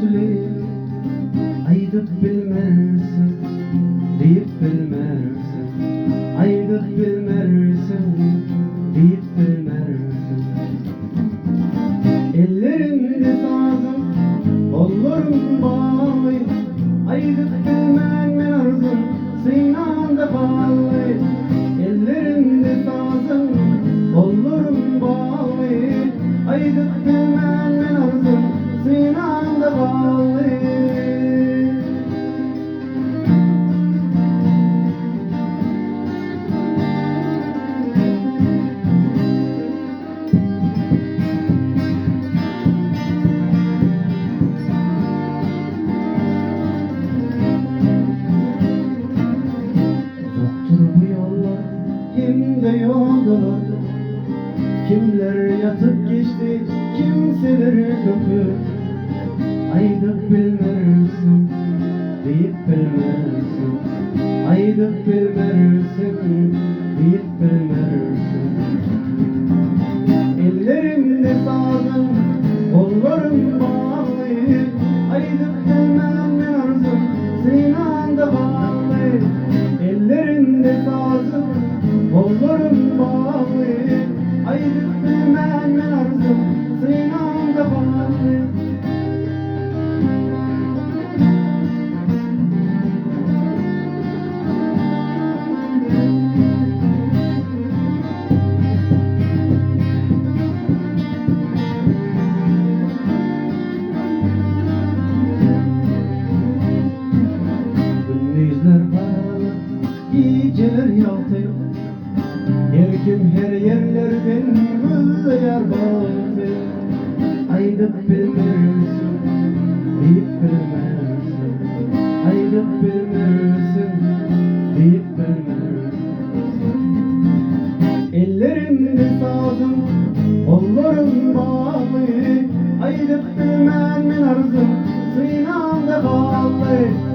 gözlü aydıp bilmersin, deyip bilmersin, aydıp bilmersin, deyip bilmersin. Ellerimde sazım, kollarım bağlı, aydıp bilmen arzum, sinamda bağlı. Ellerimde sazım, kollarım bağlı, aydıp bilmen arzum, sinamda bağlı. Kimde yoldalar, kimler yatıp geçti, kimseler kötü. Aydıp bilmersin, deyip bilmersin, aydıp bilmersin, deyip bilmersin. Ellerimde sazım, kollarım bağlı, aydıp bilmen arzum, sinanda bağlı. Ellerimde sazım, kollarım bağlı, aydıp bilmen arzum, sinanda bağlı. Gündüzler bağlı, geceler yaltı. Erkim her yerlerden müller bağlı. Aydıp bilmersin, deyip bilmersin, aydıp bilmersin, deyip bilmersin. Ellerimde sazım, kollarım bağlı, aydıp bilmen arzum, sinamda bağlı.